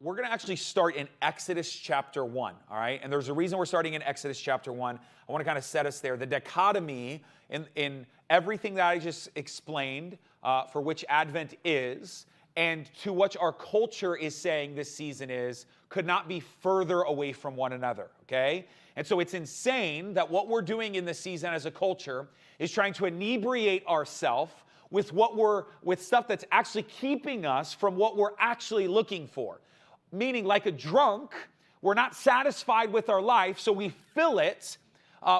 we're going to actually start in Exodus chapter 1, all right? And there's a reason we're starting in Exodus chapter 1. I want to kind of set us there. The dichotomy in everything that I just explained for which Advent is and to which our culture is saying this season is could not be further away from one another, okay? And so it's insane that what we're doing in this season as a culture is trying to inebriate ourselves with stuff that's actually keeping us from what we're actually looking for. Meaning, like a drunk, we're not satisfied with our life, so we fill it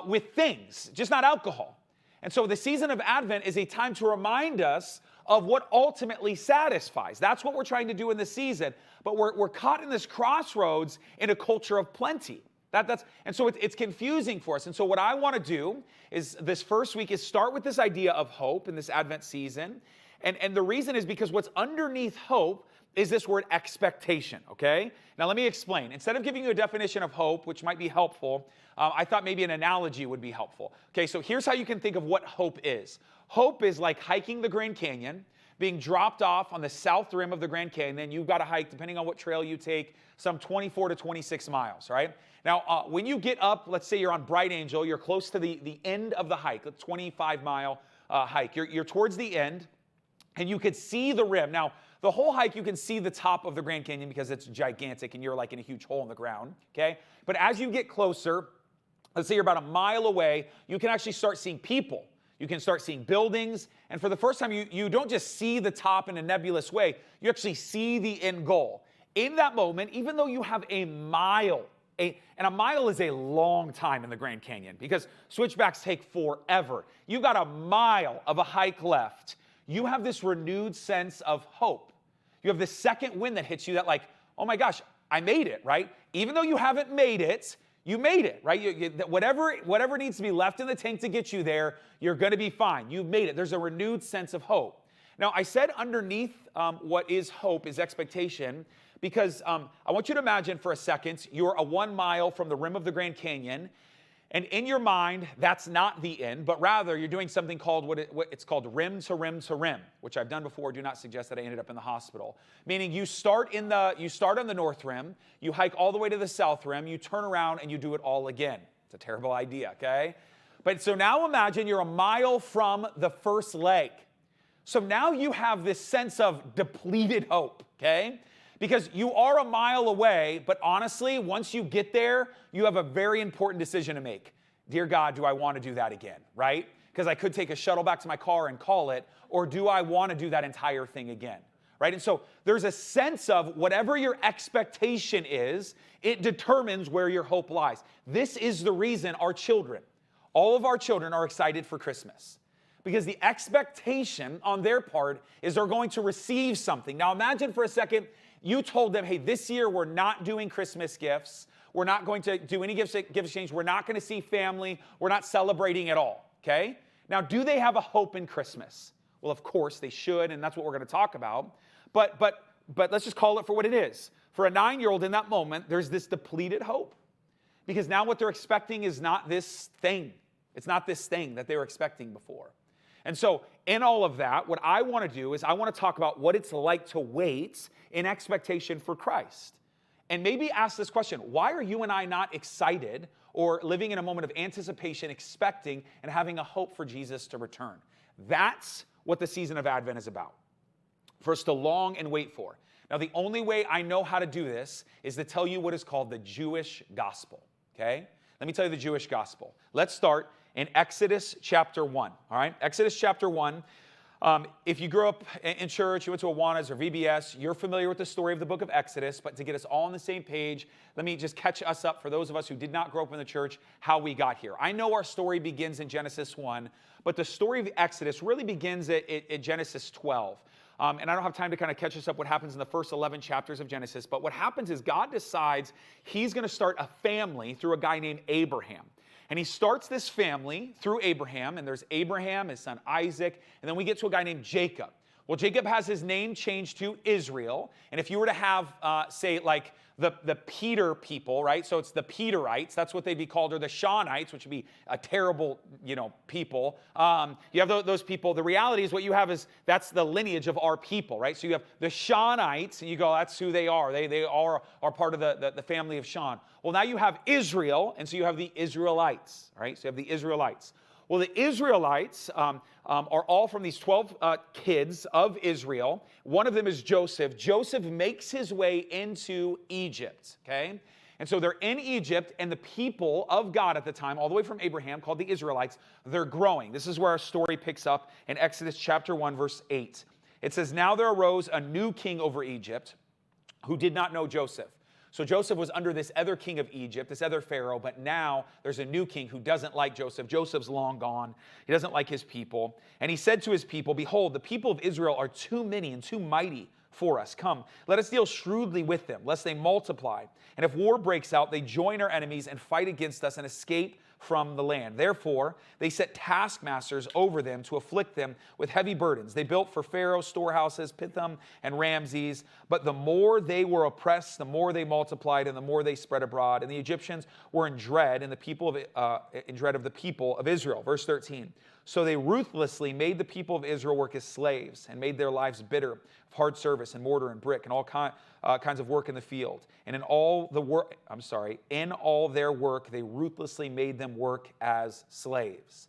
with things, just not alcohol. And so the season of Advent is a time to remind us of what ultimately satisfies. That's what we're trying to do in this season. But we're caught in this crossroads in a culture of plenty. And so it's confusing for us. And so what I want to do is this first week is start with this idea of hope in this Advent season. And the reason is because what's underneath hope is this word expectation, okay? Now let me explain. Instead of giving you a definition of hope, which might be helpful, I thought maybe an analogy would be helpful. Okay, so here's how you can think of what hope is. Hope is like hiking the Grand Canyon, being dropped off on the south rim of the Grand Canyon. You've got to hike, depending on what trail you take, some 24 to 26 miles, right? Now, when you get up, let's say you're on Bright Angel, you're close to the end of the hike, a 25-mile hike. You're towards the end, and you could see the rim. Now, the whole hike, you can see the top of the Grand Canyon because it's gigantic and you're like in a huge hole in the ground, okay? But as you get closer, let's say you're about a mile away, you can actually start seeing people. You can start seeing buildings. And for the first time, you don't just see the top in a nebulous way. You actually see the end goal. In that moment, even though you have a mile, and a mile is a long time in the Grand Canyon because switchbacks take forever. You've got a mile of a hike left. You have this renewed sense of hope. You have this second wind that hits you that like, oh my gosh, I made it, right? Even though you haven't made it, you made it, right? Whatever needs to be left in the tank to get you there, you're going to be fine. You've made it. There's a renewed sense of hope. Now, I said underneath what is hope is expectation because I want you to imagine for a second, you're a 1 mile from the rim of the Grand Canyon. And in your mind, that's not the end, but rather you're doing something called what it's called rim to rim to rim, which I've done before. Do not suggest that I ended up in the hospital. Meaning you start on the north rim, you hike all the way to the south rim, you turn around and you do it all again. It's a terrible idea, okay? But so now imagine you're a mile from the first leg. So now you have this sense of depleted hope, okay? Because you are a mile away, but honestly, once you get there, you have a very important decision to make. Dear God, do I want to do that again, right? Because I could take a shuttle back to my car and call it, or do I want to do that entire thing again, right? And so there's a sense of whatever your expectation is, it determines where your hope lies. This is the reason all of our children are excited for Christmas. Because the expectation on their part is they're going to receive something. Now imagine for a second, you told them, hey, this year we're not doing Christmas gifts. We're not going to do any gift exchange. We're not going to see family. We're not celebrating at all, okay? Now, do they have a hope in Christmas? Well, of course they should, and that's what we're going to talk about. But let's just call it for what it is. For a 9-year-old in that moment, there's this depleted hope. Because now what they're expecting is not this thing. It's not this thing that they were expecting before. And so in all of that, what I want to do is I want to talk about what it's like to wait in expectation for Christ. And maybe ask this question, why are you and I not excited or living in a moment of anticipation, expecting and having a hope for Jesus to return? That's what the season of Advent is about. For us to long and wait for. Now, the only way I know how to do this is to tell you what is called the Jewish gospel, okay? Let me tell you the Jewish gospel. Let's start in Exodus chapter 1, all right? Exodus chapter 1. If you grew up in church, you went to Awanas or VBS, you're familiar with the story of the book of Exodus, but to get us all on the same page, let me just catch us up for those of us who did not grow up in the church, how we got here. I know our story begins in Genesis 1, but the story of Exodus really begins at Genesis 12. And I don't have time to kind of catch us up what happens in the first 11 chapters of Genesis, but what happens is God decides he's going to start a family through a guy named Abraham. And he starts this family through Abraham, and there's Abraham, his son Isaac, and then we get to a guy named Jacob. Well, Jacob has his name changed to Israel. And if you were to have, say, like the Peter people, right? So it's the Peterites. That's what they'd be called, or the Shawnites, which would be a terrible, people. You have those people. The reality is what you have is that's the lineage of our people, right? So you have the Shawnites, and you go, that's who they are. They are part of the family of Shawn. Well, now you have Israel, and so you have the Israelites, right? So you have the Israelites. Well, the Israelites are all from these 12 kids of Israel. One of them is Joseph. Joseph makes his way into Egypt, okay? And so they're in Egypt, and the people of God at the time, all the way from Abraham, called the Israelites, they're growing. This is where our story picks up in Exodus chapter 1, verse 8. It says, "Now there arose a new king over Egypt who did not know Joseph." So Joseph was under this other king of Egypt, this other Pharaoh, but now there's a new king who doesn't like Joseph. Joseph's long gone. He doesn't like his people. And he said to his people, "Behold, the people of Israel are too many and too mighty for us. Come, let us deal shrewdly with them, lest they multiply. And if war breaks out, they join our enemies and fight against us and escape from the land." Therefore, they set taskmasters over them to afflict them with heavy burdens. They built for Pharaoh storehouses, Pithom and Ramses. But the more they were oppressed, the more they multiplied, and the more they spread abroad. And the Egyptians were in dread, and in dread of the people of Israel. Verse 13. "So they ruthlessly made the people of Israel work as slaves, and made their lives bitter of hard service and mortar and brick and all kinds of work in the field. And in all their work, they ruthlessly made them work as slaves."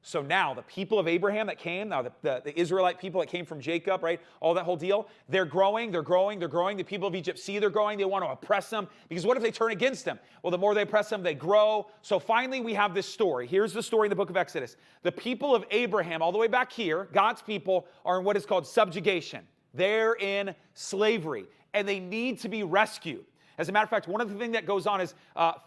So now the people of Abraham that came, now the Israelite people that came from Jacob, right? All that whole deal, they're growing. The people of Egypt see they're growing. They want to oppress them, because what if they turn against them? Well, the more they oppress them, they grow. So finally we have this story. Here's the story in the book of Exodus. The people of Abraham, all the way back here, God's people, are in what is called subjugation. They're in slavery, and they need to be rescued. As a matter of fact, one of the things that goes on is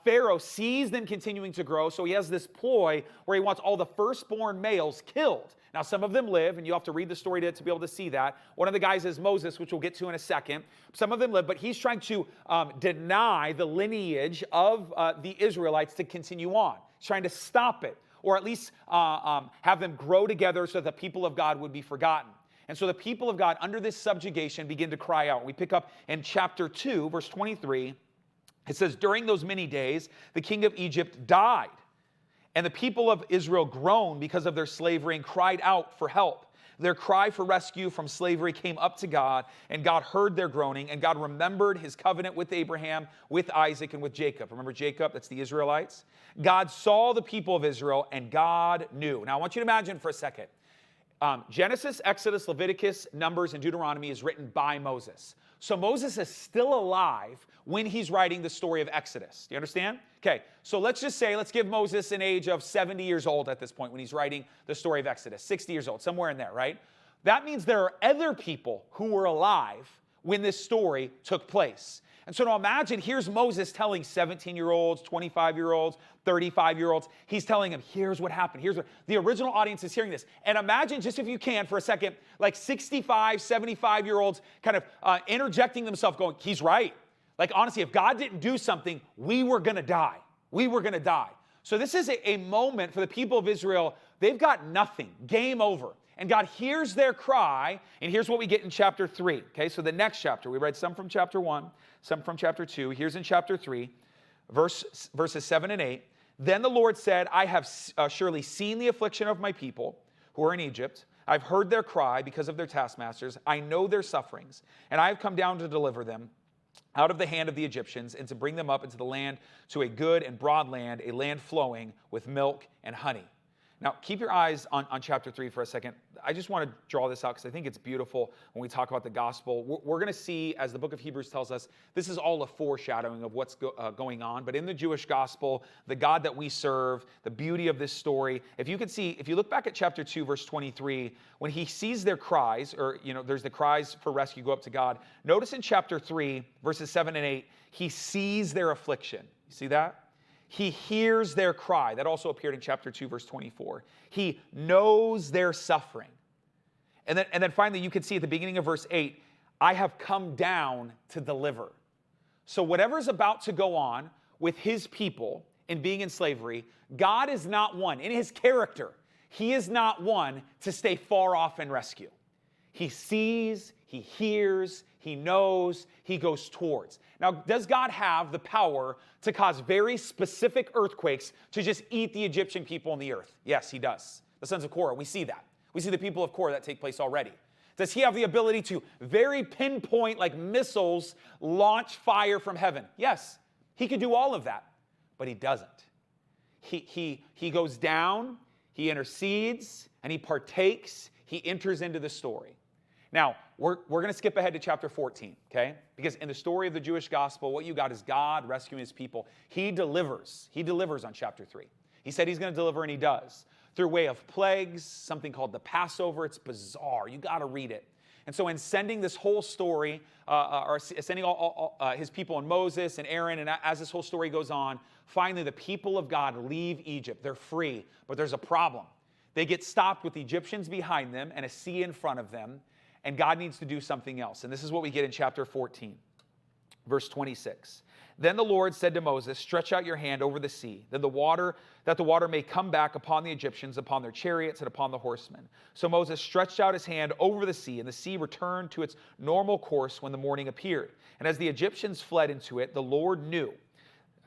Pharaoh sees them continuing to grow, so he has this ploy where he wants all the firstborn males killed. Now, some of them live, and you have to read the story to be able to see that. One of the guys is Moses, which we'll get to in a second. Some of them live, but he's trying to deny the lineage of the Israelites to continue on. He's trying to stop it, or at least have them grow together so that the people of God would be forgotten. And so the people of God, under this subjugation, begin to cry out. We pick up in chapter 2, verse 23. It says, "During those many days, the king of Egypt died, and the people of Israel groaned because of their slavery and cried out for help. Their cry for rescue from slavery came up to God, and God heard their groaning, and God remembered his covenant with Abraham, with Isaac, and with Jacob." Remember Jacob? That's the Israelites. "God saw the people of Israel, and God knew." Now, I want you to imagine for a second. Genesis, Exodus, Leviticus, Numbers, and Deuteronomy is written by Moses. So Moses is still alive when he's writing the story of Exodus. Do you understand? Okay, so let's give Moses an age of 70 years old at this point when he's writing the story of Exodus. 60 years old, somewhere in there, right? That means there are other people who were alive when this story took place. And so now imagine, here's Moses telling 17-year-olds, 25-year-olds, 35-year-olds. He's telling them, here's what happened. Here's what the original audience is hearing this. And imagine, just if you can for a second, like 65, 75-year-olds kind of interjecting themselves going, he's right. Like, honestly, if God didn't do something, we were going to die. We were going to die. So this is a moment for the people of Israel. They've got nothing. Game over. And God hears their cry, and here's what we get in chapter 3. Okay, so the next chapter, we read some from chapter 1, some from chapter 2. Here's in chapter 3, verses 7 and 8. "Then the Lord said, I have surely seen the affliction of my people who are in Egypt. I've heard their cry because of their taskmasters. I know their sufferings, and I have come down to deliver them out of the hand of the Egyptians and to bring them up into the land, to a good and broad land, a land flowing with milk and honey." Now, keep your eyes on chapter 3 for a second. I just want to draw this out because I think it's beautiful when we talk about the gospel. We're going to see, as the book of Hebrews tells us, this is all a foreshadowing of what's going on. But in the Jewish gospel, the God that we serve, the beauty of this story, if you look back at chapter 2, verse 23, when he sees their cries, or, there's the cries for rescue go up to God. Notice in chapter 3, verses 7 and 8, he sees their affliction. You see that? He hears their cry. That also appeared in chapter 2, verse 24. He knows their suffering. And then finally, you can see at the beginning of verse 8, I have come down to deliver. So whatever's about to go on with his people in being in slavery, God is not one, in his character, he is not one to stay far off and rescue. He sees, he hears, he knows, he goes towards. Now, does God have the power to cause very specific earthquakes to just eat the Egyptian people on the earth? Yes, he does. The sons of Korah, we see that. We see the people of Korah that take place already. Does he have the ability to very pinpoint, like missiles, launch fire from heaven? Yes, he could do all of that, but he doesn't. He goes down, he intercedes, and he partakes. He enters into the story. Now, we're going to skip ahead to chapter 14, okay? Because in the story of the Jewish gospel, what you got is God rescuing his people. He delivers. He delivers on chapter 3. He said he's going to deliver, and he does. Through way of plagues, something called the Passover. It's bizarre. You got to read it. And so in sending this whole story, or sending all his people and Moses and Aaron, and as this whole story goes on, finally the people of God leave Egypt. They're free, but there's a problem. They get stopped with the Egyptians behind them and a sea in front of them, and God needs to do something else. And this is what we get in chapter 14, verse 26. Then the Lord said to Moses, stretch out your hand over the sea, that the water may come back upon the Egyptians, upon their chariots, and upon the horsemen. So Moses stretched out his hand over the sea, and the sea returned to its normal course when the morning appeared. And as the Egyptians fled into it, the Lord knew.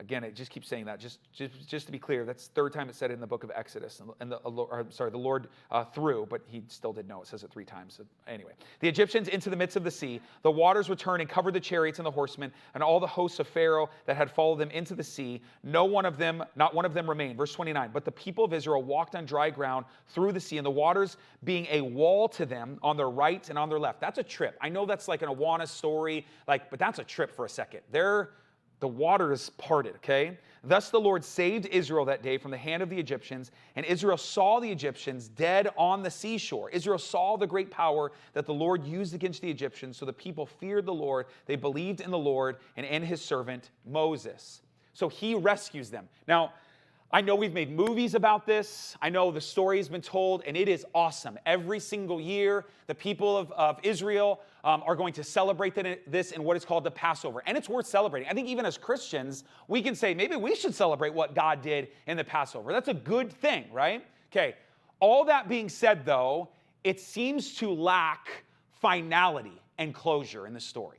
Again, it just keeps saying that. Just to be clear, that's the third time it said it in the book of Exodus. And the Lord threw, but he still did know. It says it 3 times. So anyway, the Egyptians into the midst of the sea. The waters returned and covered the chariots and the horsemen and all the hosts of Pharaoh that had followed them into the sea. Not one of them remained. Verse 29. But the people of Israel walked on dry ground through the sea, and the waters being a wall to them on their right and on their left. That's a trip. I know that's like an Awana story, but that's a trip for a second. The water is parted, okay? Thus the Lord saved Israel that day from the hand of the Egyptians, and Israel saw the Egyptians dead on the seashore. Israel saw the great power that the Lord used against the Egyptians, so the people feared the Lord. They believed in the Lord and in his servant Moses. So he rescues them. Now, I know we've made movies about this. I know the story has been told, and it is awesome. Every single year, the people of Israel are going to celebrate this in what is called the Passover. And it's worth celebrating. I think even as Christians, we can say, maybe we should celebrate what God did in the Passover. That's a good thing, right? Okay, all that being said, though, it seems to lack finality and closure in the story.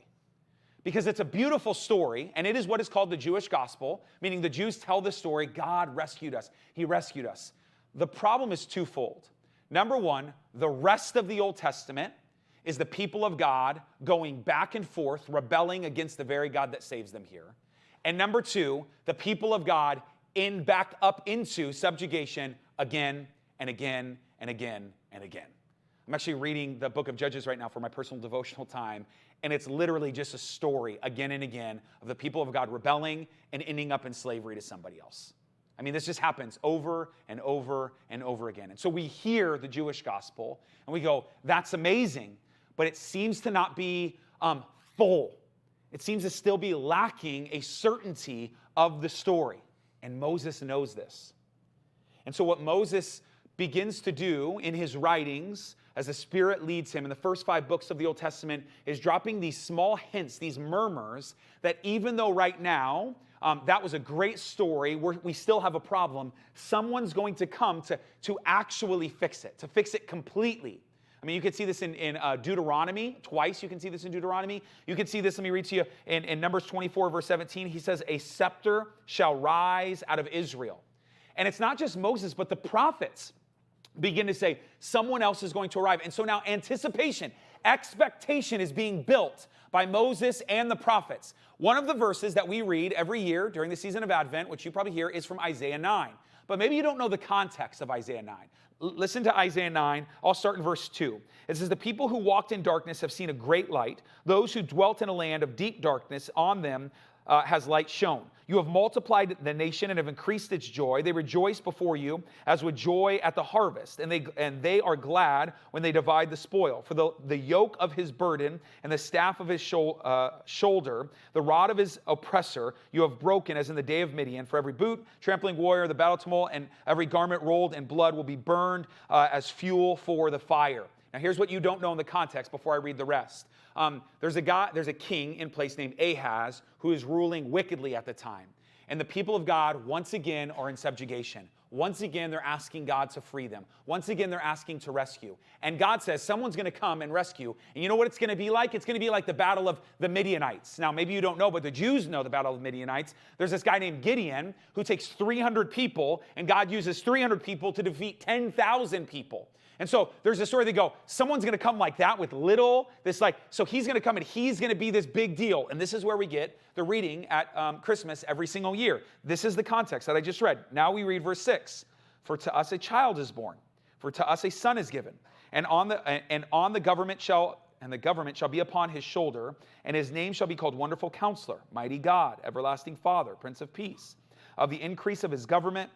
Because it's a beautiful story, and it is what is called the Jewish gospel, meaning the Jews tell the story, God rescued us. He rescued us. The problem is twofold. Number one, the rest of the Old Testament is the people of God going back and forth, rebelling against the very God that saves them here. And number two, the people of God back up into subjugation again and again and again and again. I'm actually reading the book of Judges right now for my personal devotional time, and it's literally just a story again and again of the people of God rebelling and ending up in slavery to somebody else. I mean, this just happens over and over and over again. And so we hear the Jewish gospel, and we go, that's amazing, but it seems to not be full. It seems to still be lacking a certainty of the story, and Moses knows this. And so what Moses begins to do in his writings as the Spirit leads him in the first 5 books of the Old Testament is dropping these small hints, these murmurs, that even though right now that was a great story, we still have a problem, someone's going to come to actually fix it completely. I mean, you can see this in Deuteronomy. Twice you can see this in Deuteronomy. You can see this, let me read to you, in Numbers 24, verse 17. He says, a scepter shall rise out of Israel. And it's not just Moses, but the prophets begin to say, someone else is going to arrive. And so now expectation is being built by Moses and the prophets. One of the verses that we read every year during the season of Advent, which you probably hear, is from Isaiah 9. But maybe you don't know the context of Isaiah 9. Listen to Isaiah 9. I'll start in verse 2. It says, the people who walked in darkness have seen a great light. Those who dwelt in a land of deep darkness, on them has light shone. You have multiplied the nation and have increased its joy. They rejoice before you as with joy at the harvest, and they are glad when they divide the spoil. For the yoke of his burden and the staff of his shoulder, the rod of his oppressor, you have broken as in the day of Midian. For every boot, trampling warrior, the battle tumult, and every garment rolled in blood will be burned as fuel for the fire. Now here's what you don't know in the context before I read the rest. There's a king in place named Ahaz who is ruling wickedly at the time. And the people of God, once again, are in subjugation. Once again, they're asking God to free them. Once again, they're asking to rescue. And God says, someone's going to come and rescue. And you know what it's going to be like? It's going to be like the battle of the Midianites. Now, maybe you don't know, but the Jews know the battle of the Midianites. There's this guy named Gideon who takes 300 people, and God uses 300 people to defeat 10,000 people. And so there's a story they go, someone's going to come like that with little, so he's going to come and he's going to be this big deal. And this is where we get the reading at Christmas every single year. This is the context that I just read. Now we read verse 6. For to us a child is born, for to us a son is given, and the government shall be upon his shoulder, and his name shall be called Wonderful Counselor, Mighty God, Everlasting Father, Prince of Peace. Of the increase of his government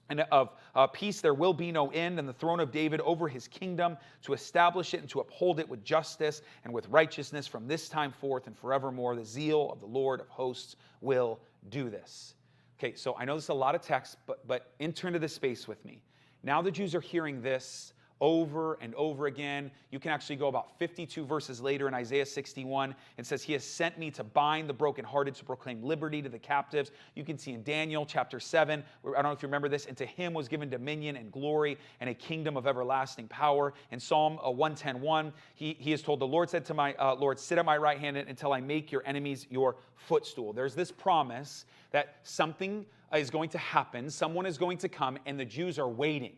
and of peace there will be no end, and the throne of David over his kingdom, to establish it and to uphold it with justice and with righteousness from this time forth and forevermore. The zeal of the Lord of hosts will do this. Okay, so I know this is a lot of text, but enter into this space with me. Now the Jews are hearing this over and over again. You can actually go about 52 verses later in Isaiah 61. It says, he has sent me to bind the brokenhearted, to proclaim liberty to the captives. You can see in Daniel chapter 7, I don't know if you remember this, and to him was given dominion and glory and a kingdom of everlasting power. In Psalm 110:1, he is told, the Lord said to my Lord, sit at my right hand until I make your enemies your footstool. There's this promise that something is going to happen, someone is going to come, and the Jews are waiting.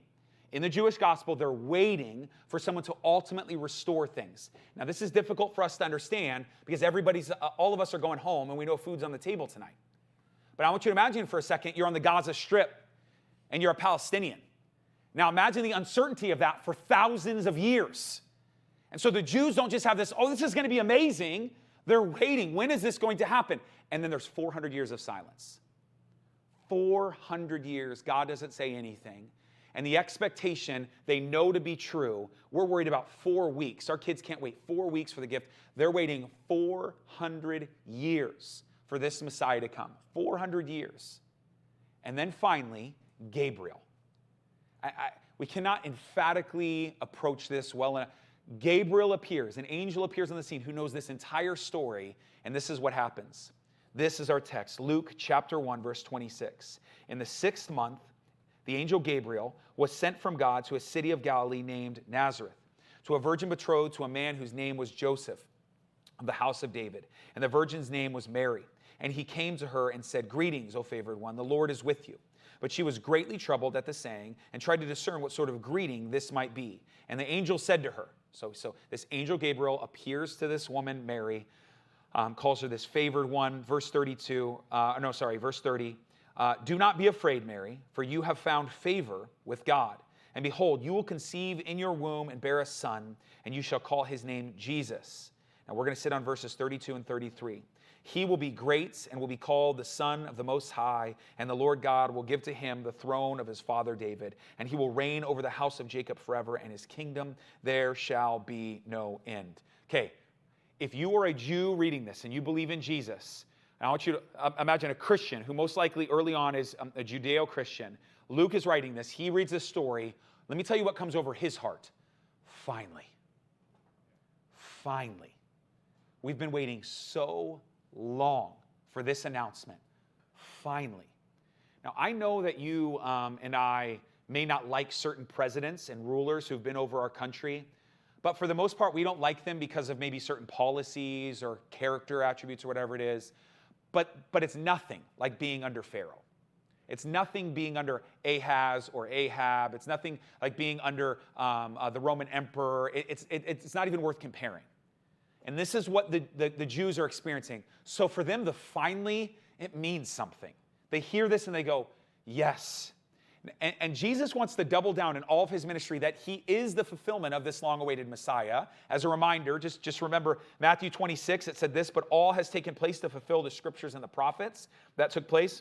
In the Jewish gospel, they're waiting for someone to ultimately restore things. Now, this is difficult for us to understand because all of us are going home and we know food's on the table tonight. But I want you to imagine for a second, you're on the Gaza Strip and you're a Palestinian. Now, imagine the uncertainty of that for thousands of years. And so the Jews don't just have this, this is going to be amazing. They're waiting. When is this going to happen? And then there's 400 years of silence. 400 years, God doesn't say anything. And the expectation they know to be true, we're worried about 4 weeks. Our kids can't wait 4 weeks for the gift. They're waiting 400 years for this Messiah to come. 400 years. And then finally, Gabriel. We cannot emphatically approach this well enough. Gabriel appears, an angel appears on the scene who knows this entire story, and this is what happens. This is our text, Luke chapter 1, verse 26. In the 6th month, the angel Gabriel was sent from God to a city of Galilee named Nazareth, to a virgin betrothed to a man whose name was Joseph, of the house of David. And the virgin's name was Mary. And he came to her and said, greetings, O favored one, the Lord is with you. But she was greatly troubled at the saying and tried to discern what sort of greeting this might be. And the angel said to her, so this angel Gabriel appears to this woman, Mary, calls her this favored one. Verse 30. Do not be afraid, Mary, for you have found favor with God. And behold, you will conceive in your womb and bear a son, and you shall call his name Jesus. Now we're going to sit on verses 32 and 33. He will be great and will be called the Son of the Most High, and the Lord God will give to him the throne of his father David, and he will reign over the house of Jacob forever, and his kingdom there shall be no end. Okay, if you are a Jew reading this and you believe in Jesus, I want you to imagine a Christian who most likely early on is a Judeo-Christian. Luke is writing this. He reads this story. Let me tell you what comes over his heart. Finally. We've been waiting so long for this announcement. Finally. Now, I know that you and I may not like certain presidents and rulers who've been over our country, but for the most part, we don't like them because of maybe certain policies or character attributes or whatever it is. But it's nothing like being under Pharaoh. It's nothing being under Ahaz or Ahab. It's nothing like being under the Roman emperor. It's not even worth comparing. And this is what the Jews are experiencing. So for them, finally, it means something. They hear this and they go, yes. And Jesus wants to double down in all of his ministry that he is the fulfillment of this long-awaited Messiah. As a reminder, just remember Matthew 26, it said this, but all has taken place to fulfill the scriptures and the prophets. That took place.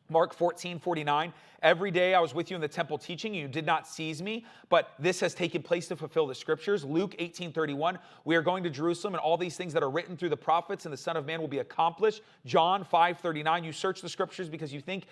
Mark 14:49, every day I was with you in the temple teaching, you did not seize me, but this has taken place to fulfill the scriptures. Luke 18:31, we are going to Jerusalem, and all these things that are written through the prophets and the Son of Man will be accomplished. John 5:39, you search the scriptures because you think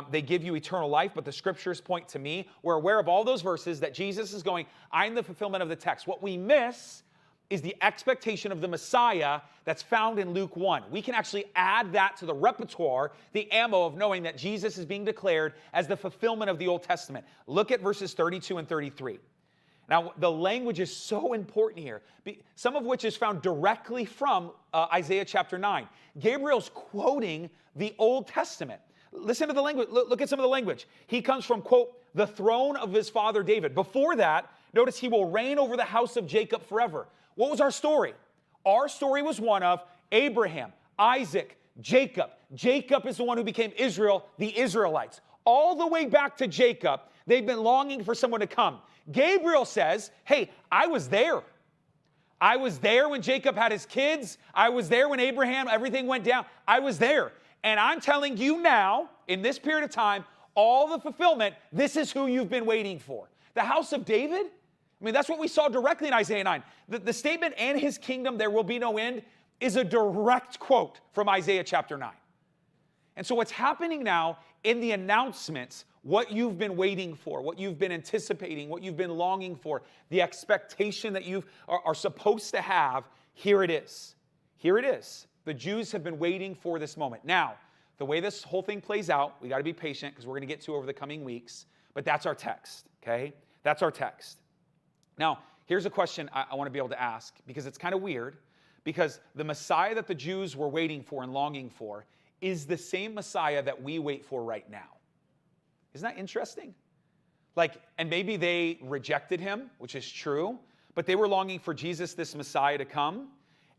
they give you eternal life, but the scriptures point to me. We're aware of all those verses that Jesus is going, I'm the fulfillment of the text. What we miss is the expectation of the Messiah that's found in Luke 1. We can actually add that to the repertoire, the ammo of knowing that Jesus is being declared as the fulfillment of the Old Testament. Look at verses 32 and 33. Now, the language is so important here, some of which is found directly from Isaiah chapter 9. Gabriel's quoting the Old Testament. Listen to the language. Look at some of the language. He comes from, quote, the throne of his father David. Before that, notice he will reign over the house of Jacob forever. What was our story? Our story was one of Abraham, Isaac, Jacob. Jacob is the one who became Israel, the Israelites. All the way back to Jacob, they've been longing for someone to come. Gabriel says, hey, I was there. I was there when Jacob had his kids. I was there when Abraham, everything went down. I was there. And I'm telling you now, in this period of time, all the fulfillment, this is who you've been waiting for. The house of David? I mean, that's what we saw directly in Isaiah 9. The statement, and his kingdom, there will be no end, is a direct quote from Isaiah chapter 9. And so what's happening now in the announcements, what you've been waiting for, what you've been anticipating, what you've been longing for, the expectation that you are supposed to have, here it is. Here it is. The Jews have been waiting for this moment. Now, the way this whole thing plays out, we got to be patient because we're going to get to over the coming weeks, but that's our text, okay? That's our text. Now, here's a question I want to be able to ask, because it's kind of weird, because the Messiah that the Jews were waiting for and longing for is the same Messiah that we wait for right now. Isn't that interesting? And maybe they rejected him, which is true, but they were longing for Jesus, this Messiah, to come,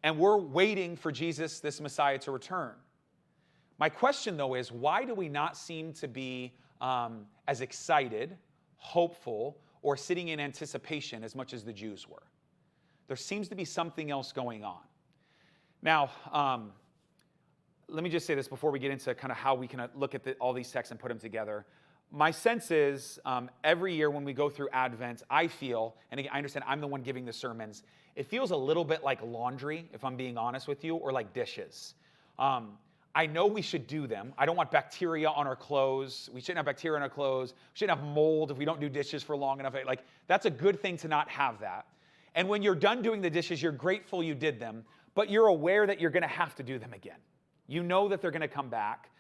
and we're waiting for Jesus, this Messiah, to return. My question, though, is why do we not seem to be as excited, hopeful, or sitting in anticipation as much as the Jews were? There seems to be something else going on. Now, let me just say this before we get into kind of how we can look at all these texts and put them together. My sense is every year when we go through Advent, I feel, and again, I understand I'm the one giving the sermons, it feels a little bit like laundry, if I'm being honest with you, or like dishes. I know we should do them. I don't want bacteria on our clothes. We shouldn't have bacteria on our clothes. We shouldn't have mold if we don't do dishes for long enough. That's a good thing to not have that. And when you're done doing the dishes, you're grateful you did them, but you're aware that you're going to have to do them again. You know that they're going to come back.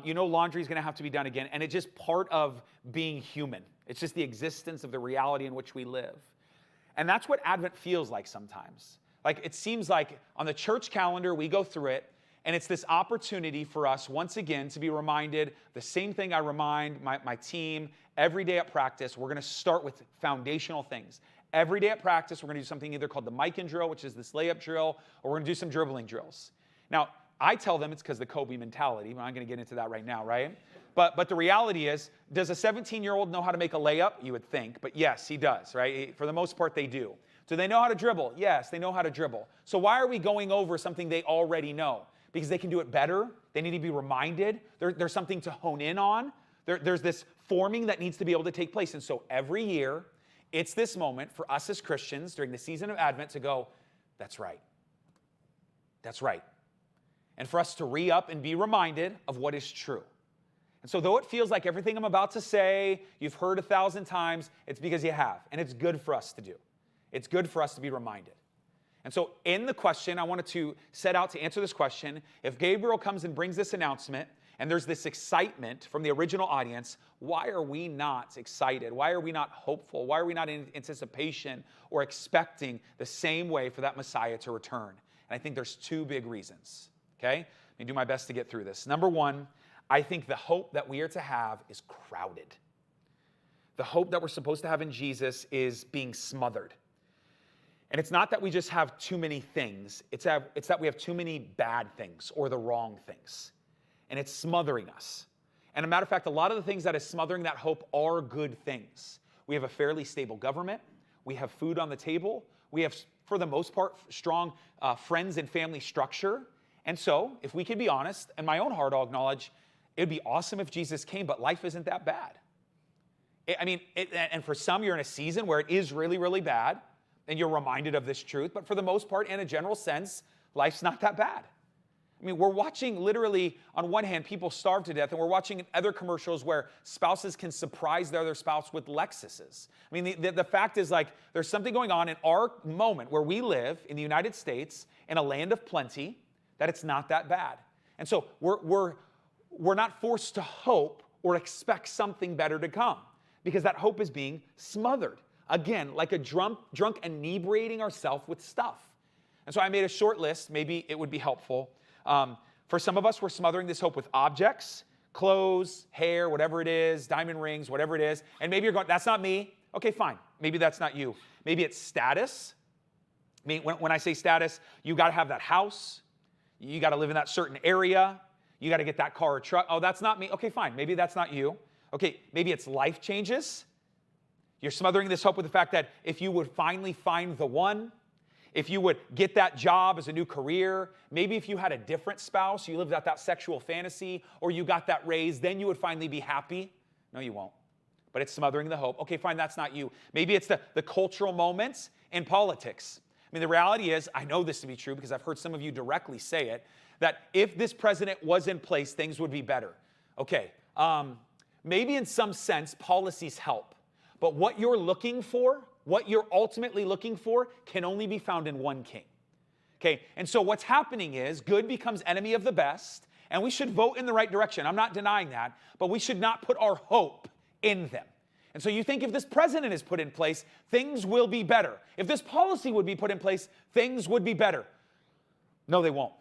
You know laundry is going to have to be done again, and it's just part of being human. It's just the existence of the reality in which we live. And that's what Advent feels like sometimes. It seems like on the church calendar, we go through it, and it's this opportunity for us, once again, to be reminded the same thing I remind my team every day at practice. We're going to start with foundational things. Every day at practice, we're going to do something either called the Mikan drill, which is this layup drill, or we're going to do some dribbling drills. Now, I tell them it's because the Kobe mentality. I'm not going to get into that right now, right? But the reality is, does a 17-year-old know how to make a layup? You would think. But yes, he does, right? For the most part, they do. Do they know how to dribble? Yes, they know how to dribble. So why are we going over something they already know? Because they can do it better. They need to be reminded. There's something to hone in on. There's this forming that needs to be able to take place. And so every year, it's this moment for us as Christians during the season of Advent to go, that's right. That's right. And for us to re-up and be reminded of what is true. And so though it feels like everything I'm about to say, you've heard 1,000 times, it's because you have. And it's good for us to do. It's good for us to be reminded. And so in the question, I wanted to set out to answer this question. If Gabriel comes and brings this announcement, and there's this excitement from the original audience, why are we not excited? Why are we not hopeful? Why are we not in anticipation or expecting the same way for that Messiah to return? And I think there's two big reasons. Okay? Let me do my best to get through this. Number one, I think the hope that we are to have is crowded. The hope that we're supposed to have in Jesus is being smothered. And it's not that we just have too many things. It's that we have too many bad things or the wrong things. And it's smothering us. And a matter of fact, a lot of the things that is smothering that hope are good things. We have a fairly stable government. We have food on the table. We have, for the most part, strong friends and family structure. And so, if we can be honest, and my own heart I'll acknowledge, it would be awesome if Jesus came, but life isn't that bad. And for some, you're in a season where it is really, really bad, and you're reminded of this truth. But for the most part, in a general sense, life's not that bad. I mean, we're watching literally, on one hand, people starve to death, and we're watching other commercials where spouses can surprise their other spouse with Lexuses. I mean, the fact is, like, there's something going on in our moment where we live in the United States in a land of plenty that it's not that bad. And so we're not forced to hope or expect something better to come because that hope is being smothered. Again, like a drunk inebriating ourselves with stuff. And so I made a short list. Maybe it would be helpful. For some of us, we're smothering this hope with objects, clothes, hair, whatever it is, diamond rings, whatever it is. And maybe you're going, that's not me. Okay, fine. Maybe that's not you. Maybe it's status. I mean, when I say status, you got to have that house. You got to live in that certain area. You got to get that car or truck. Oh, that's not me. Okay, fine. Maybe that's not you. Okay, maybe it's life changes. You're smothering this hope with the fact that if you would finally find the one, if you would get that job as a new career, maybe if you had a different spouse, you lived out that sexual fantasy, or you got that raise, then you would finally be happy. No, you won't. But it's smothering the hope. Okay, fine, that's not you. Maybe it's the cultural moments in politics. I mean, the reality is, I know this to be true because I've heard some of you directly say it, that if this president was in place, things would be better. Okay, maybe in some sense, policies help. But what you're looking for, what you're ultimately looking for, can only be found in one king. Okay, and so what's happening is good becomes enemy of the best, and we should vote in the right direction. I'm not denying that, but we should not put our hope in them. And so you think if this president is put in place, things will be better. If this policy would be put in place, things would be better. No, they won't.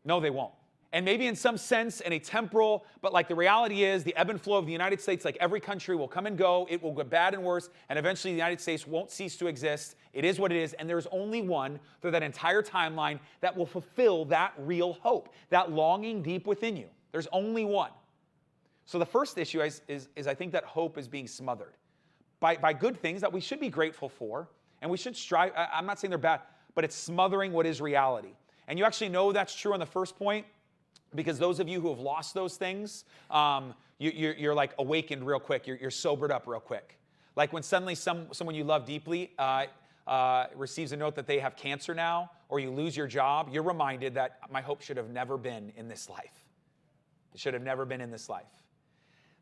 No, they won't. And maybe in some sense, in a temporal, but like the reality is, the ebb and flow of the United States, like every country, will come and go. It will get bad and worse, and eventually the United States won't cease to exist. It is what it is, and there's only one through that entire timeline that will fulfill that real hope, that longing deep within you. There's only one. So the first issue is I think that hope is being smothered by good things that we should be grateful for, and we should strive. I'm not saying they're bad, but it's smothering what is reality. And you actually know that's true on the first point, because those of you who have lost those things, you're like awakened real quick. You're sobered up real quick. Like when suddenly someone you love deeply receives a note that they have cancer now, or you lose your job, you're reminded that my hope should have never been in this life. It should have never been in this life.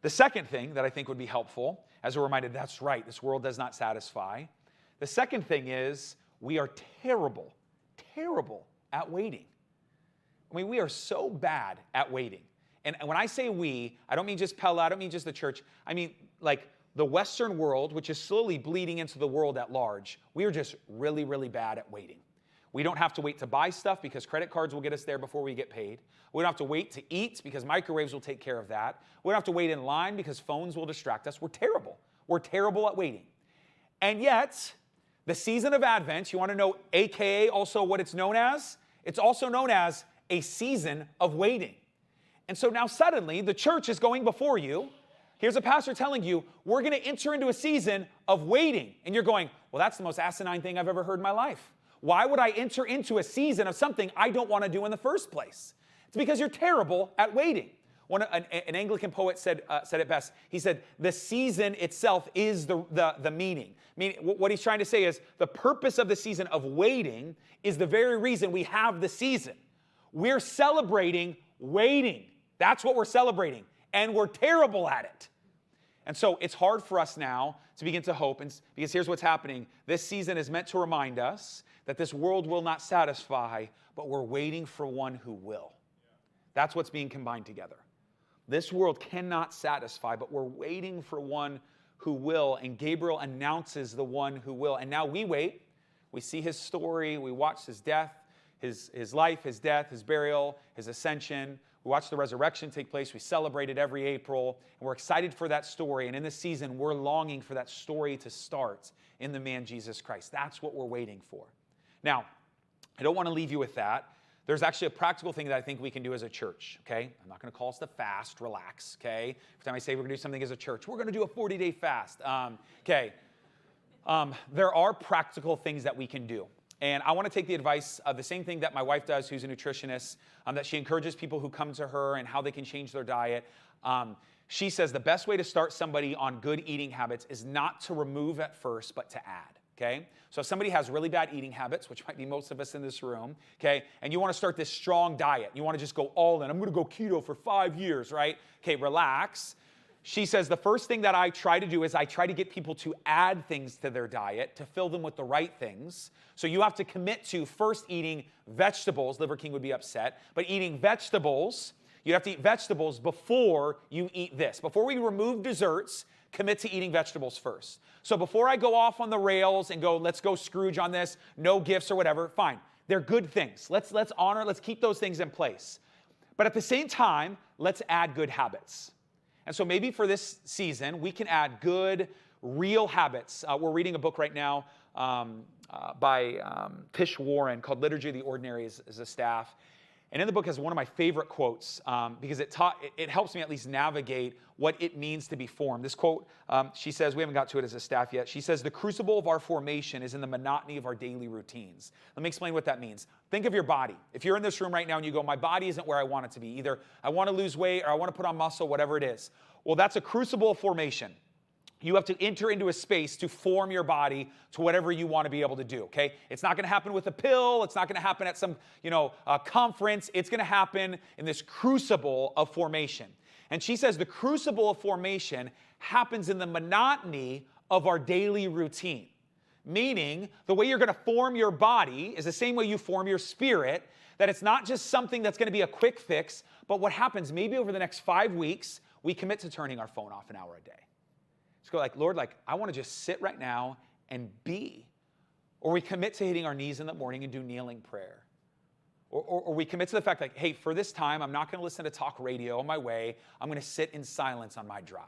The second thing that I think would be helpful, as a reminder, that's right, this world does not satisfy. The second thing is we are terrible at waiting. I mean, we are so bad at waiting. And when I say we, I don't mean just Pella, I don't mean just the church. I mean, like the Western world, which is slowly bleeding into the world at large, we are just really, really bad at waiting. We don't have to wait to buy stuff because credit cards will get us there before we get paid. We don't have to wait to eat because microwaves will take care of that. We don't have to wait in line because phones will distract us. We're terrible. We're terrible at waiting. And yet, the season of Advent, you want to know AKA also what it's known as? It's also known as a season of waiting. And so now suddenly the church is going before you. Here's a pastor telling you, we're going to enter into a season of waiting. And you're going, well, that's the most asinine thing I've ever heard in my life. Why would I enter into a season of something I don't want to do in the first place? It's because you're terrible at waiting. An Anglican poet said it best. He said, the season itself is the meaning. Meaning, what he's trying to say is the purpose of the season of waiting is the very reason we have the season. We're celebrating waiting. That's what we're celebrating. And we're terrible at it. And so it's hard for us now to begin to hope, because here's what's happening. This season is meant to remind us that this world will not satisfy, but we're waiting for one who will. That's what's being combined together. This world cannot satisfy, but we're waiting for one who will, and Gabriel announces the one who will. And now we wait. We see his story. We watch his death, his life, his death, his burial, his ascension. We watch the resurrection take place. We celebrate it every April, and we're excited for that story. And in this season, we're longing for that story to start in the man Jesus Christ. That's what we're waiting for. Now, I don't want to leave you with that. There's actually a practical thing that I think we can do as a church, okay? I'm not going to call us to fast, relax, okay? Every time I say we're going to do something as a church, we're going to do a 40-day fast, okay? There are practical things that we can do. And I want to take the advice of the same thing that my wife does, who's a nutritionist, that she encourages people who come to her and how they can change their diet. She says the best way to start somebody on good eating habits is not to remove at first, but to add. okay? So if somebody has really bad eating habits, which might be most of us in this room, okay, and you want to start this strong diet, you want to just go all in, I'm going to go keto for 5 years, right? Okay, relax. She says the first thing that I try to do is I try to get people to add things to their diet to fill them with the right things. So you have to commit to first eating vegetables. Liver King would be upset. But eating vegetables, you have to eat vegetables before you eat this. Before we remove desserts, commit to eating vegetables first. So before I go off on the rails and go, let's go Scrooge on this, no gifts or whatever, fine. They're good things. Let's honor, let's keep those things in place. But at the same time, let's add good habits. And so maybe for this season, we can add good, real habits. We're reading a book right now by Tish Warren called Liturgy of the Ordinary as a staff. And in the book has one of my favorite quotes because it helps me at least navigate what it means to be formed. This quote, she says, we haven't got to it as a staff yet. She says, the crucible of our formation is in the monotony of our daily routines. Let me explain what that means. Think of your body. If you're in this room right now and you go, my body isn't where I want it to be. Either I want to lose weight or I want to put on muscle, whatever it is. Well, that's a crucible of formation. You have to enter into a space to form your body to whatever you want to be able to do, okay? It's not going to happen with a pill. It's not going to happen at some, conference. It's going to happen in this crucible of formation. And she says the crucible of formation happens in the monotony of our daily routine. Meaning, the way you're going to form your body is the same way you form your spirit, that it's not just something that's going to be a quick fix, but what happens maybe over the next 5 weeks, we commit to turning our phone off an hour a day. Just go like, Lord, I want to just sit right now and be. Or we commit to hitting our knees in the morning and do kneeling prayer. Or we commit to the fact like, hey, for this time, I'm not going to listen to talk radio on my way. I'm going to sit in silence on my drive.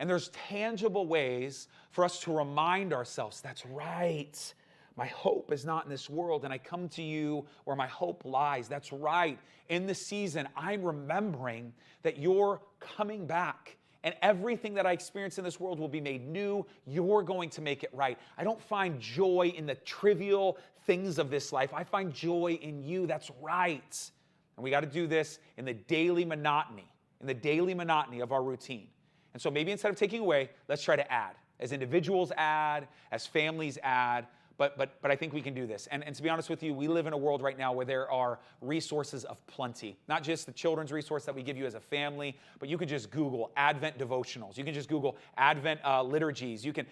And there's tangible ways for us to remind ourselves, that's right. My hope is not in this world, and I come to you where my hope lies. That's right. In this season, I'm remembering that you're coming back. And everything that I experience in this world will be made new. You're going to make it right. I don't find joy in the trivial things of this life. I find joy in you. That's right. And we got to do this in the daily monotony, of our routine. And so maybe instead of taking away, let's try to add. As individuals add, as families add. But I think we can do this. And to be honest with you, we live in a world right now where there are resources of plenty. Not just the children's resource that we give you as a family, but you can just Google Advent devotionals. You can just Google Advent liturgies. You can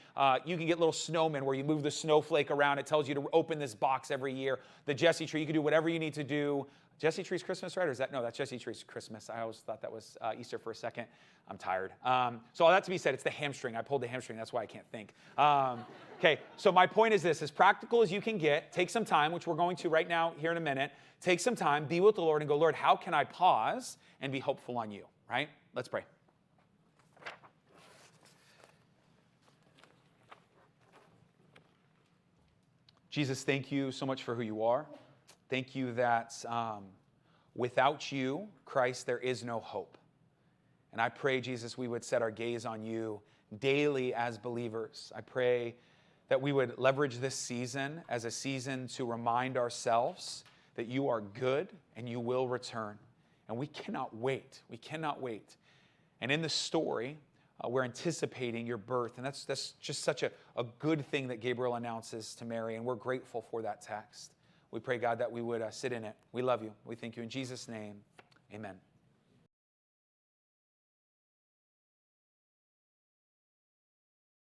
get little snowmen where you move the snowflake around. It tells you to open this box every year. The Jesse tree, you can do whatever you need to do. Jesse tree's Christmas, right? Or is that, no, that's Jesse tree's Christmas. I always thought that was Easter for a second. I'm tired. So all that to be said, it's the hamstring. I pulled the hamstring. That's why I can't think. Okay, so my point is this, as practical as you can get, take some time, which we're going to right now here in a minute. Take some time, be with the Lord and go, Lord, how can I pause and be hopeful on you, right? Let's pray. Jesus, thank you so much for who you are. Thank you that without you, Christ, there is no hope. And I pray, Jesus, we would set our gaze on you daily as believers. I pray that we would leverage this season as a season to remind ourselves that you are good and you will return. And we cannot wait. We cannot wait. And in the story, we're anticipating your birth. And that's just such a good thing that Gabriel announces to Mary. And we're grateful for that text. We pray, God, that we would sit in it. We love you. We thank you in Jesus' name. Amen.